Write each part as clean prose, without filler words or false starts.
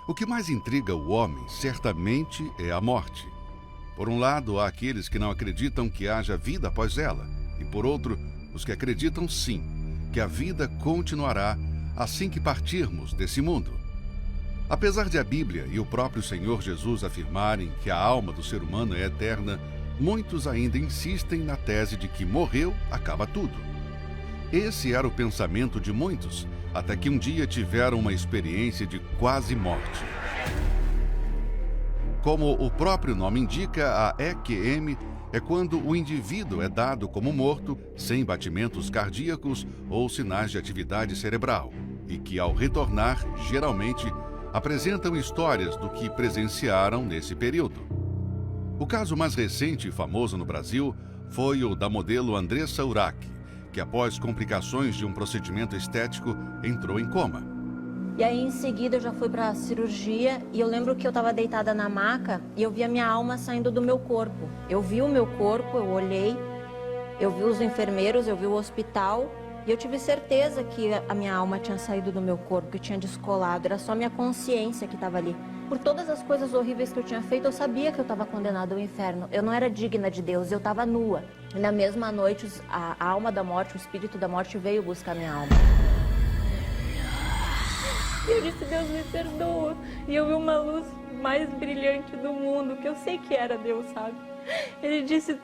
O que mais intriga o homem, certamente, é a morte. Por um lado, há aqueles que não acreditam que haja vida após ela, e por outro, os que acreditam sim, que a vida continuará assim que partirmos desse mundo. Apesar de a Bíblia e o próprio Senhor Jesus afirmarem que a alma do ser humano é eterna, muitos ainda insistem na tese de que morreu, acaba tudo. Esse era o pensamento de muitos, até que um dia tiveram uma experiência de quase morte. Como o próprio nome indica, a EQM é quando o indivíduo é dado como morto, sem batimentos cardíacos ou sinais de atividade cerebral, e que, ao retornar, geralmente, apresentam histórias do que presenciaram nesse período. O caso mais recente e famoso no Brasil foi o da modelo Andressa Urach, que após complicações de um procedimento estético entrou em coma. E aí em seguida eu já fui para a cirurgia e eu lembro que eu estava deitada na maca e eu vi a minha alma saindo do meu corpo. Eu vi o meu corpo, eu olhei, eu vi os enfermeiros, eu vi o hospital e eu tive certeza que a minha alma tinha saído do meu corpo, que tinha descolado. Era só minha consciência que estava ali. Por todas as coisas horríveis que eu tinha feito, eu sabia que eu estava condenada ao inferno. Eu não era digna de Deus, eu estava nua. E na mesma noite, a alma da morte, o espírito da morte veio buscar minha alma. E eu disse, Deus me perdoa. E eu vi uma luz mais brilhante do mundo, que eu sei que era Deus, sabe? Ele disse,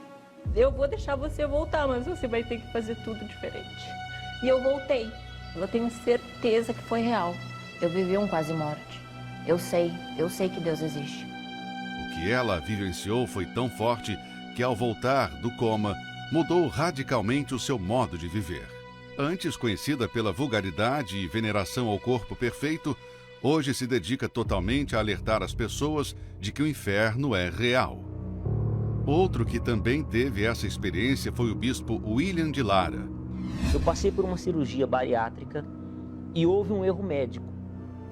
eu vou deixar você voltar, mas você vai ter que fazer tudo diferente. E eu voltei. Eu tenho certeza que foi real. Eu vivi um quase morte. Eu sei que Deus existe. O que ela vivenciou foi tão forte que, ao voltar do coma, mudou radicalmente o seu modo de viver. Antes conhecida pela vulgaridade e veneração ao corpo perfeito, hoje se dedica totalmente a alertar as pessoas de que o inferno é real. Outro que também teve essa experiência foi o bispo William de Lara. Eu passei por uma cirurgia bariátrica e houve um erro médico.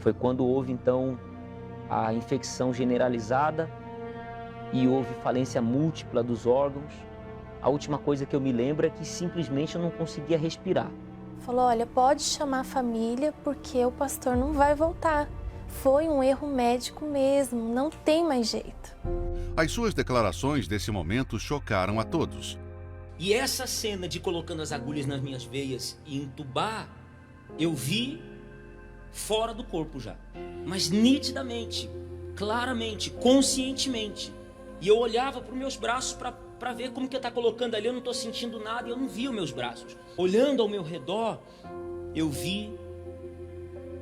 Foi quando houve, então, a infecção generalizada e houve falência múltipla dos órgãos. A última coisa que eu me lembro é que simplesmente eu não conseguia respirar. Falou, olha, pode chamar a família porque o pastor não vai voltar. Foi um erro médico mesmo, não tem mais jeito. As suas declarações desse momento chocaram a todos. E essa cena de colocando as agulhas nas minhas veias e entubar, eu vi fora do corpo já, mas nitidamente, claramente, conscientemente. E eu olhava para os meus braços para ver como que está colocando ali, eu não estou sentindo nada e eu não vi os meus braços. Olhando ao meu redor, eu vi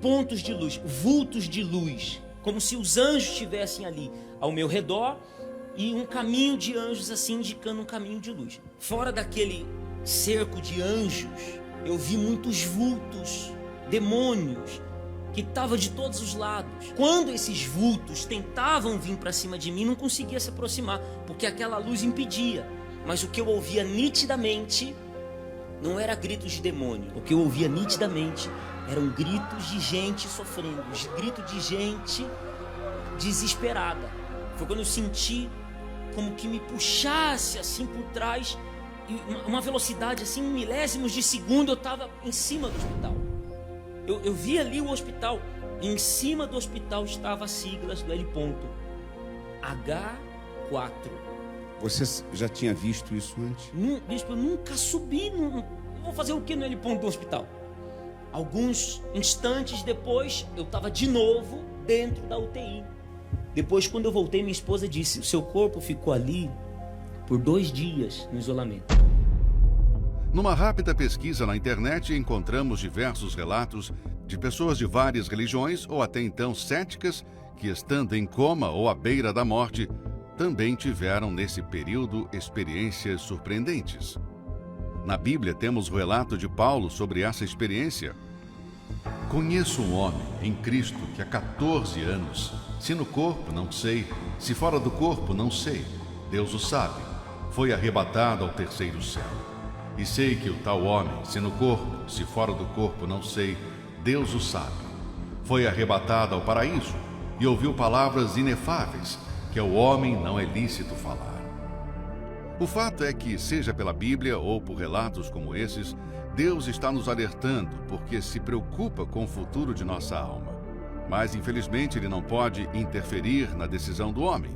pontos de luz, vultos de luz, como se os anjos estivessem ali ao meu redor e um caminho de anjos assim indicando um caminho de luz. Fora daquele cerco de anjos, eu vi muitos vultos, demônios, que estavam de todos os lados. Quando esses vultos tentavam vir para cima de mim, não conseguia se aproximar, porque aquela luz impedia. Mas o que eu ouvia nitidamente não era gritos de demônio. O que eu ouvia nitidamente eram gritos de gente sofrendo, gritos de gente desesperada. Foi quando eu senti como que me puxasse assim por trás, e uma velocidade assim, milésimos de segundo, eu estava em cima do hospital. Eu vi ali o hospital, e em cima do hospital estava as siglas do L. H4. Você já tinha visto isso antes? Bispo, eu nunca subi, eu vou fazer o que no L. do hospital? Alguns instantes depois, eu estava de novo dentro da UTI. Depois, quando eu voltei, minha esposa disse, o seu corpo ficou ali por 2 dias no isolamento. Numa rápida pesquisa na internet, encontramos diversos relatos de pessoas de várias religiões ou até então céticas que, estando em coma ou à beira da morte, também tiveram nesse período experiências surpreendentes. Na Bíblia temos o relato de Paulo sobre essa experiência. Conheço um homem em Cristo que há 14 anos, se no corpo não sei, se fora do corpo não sei, Deus o sabe, foi arrebatado ao 3º céu. E sei que o tal homem, se no corpo, se fora do corpo não sei, Deus o sabe, foi arrebatado ao paraíso e ouviu palavras inefáveis que ao homem não é lícito falar. O fato é que, seja pela Bíblia ou por relatos como esses, Deus está nos alertando porque se preocupa com o futuro de nossa alma. Mas, infelizmente, ele não pode interferir na decisão do homem.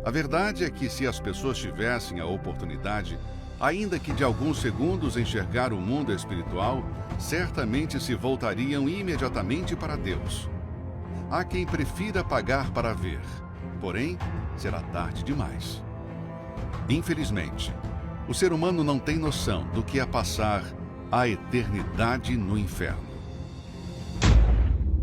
A verdade é que, se as pessoas tivessem a oportunidade, ainda que de alguns segundos, enxergar o mundo espiritual, certamente se voltariam imediatamente para Deus. Há quem prefira pagar para ver, porém, será tarde demais. Infelizmente, o ser humano não tem noção do que é passar a eternidade no inferno.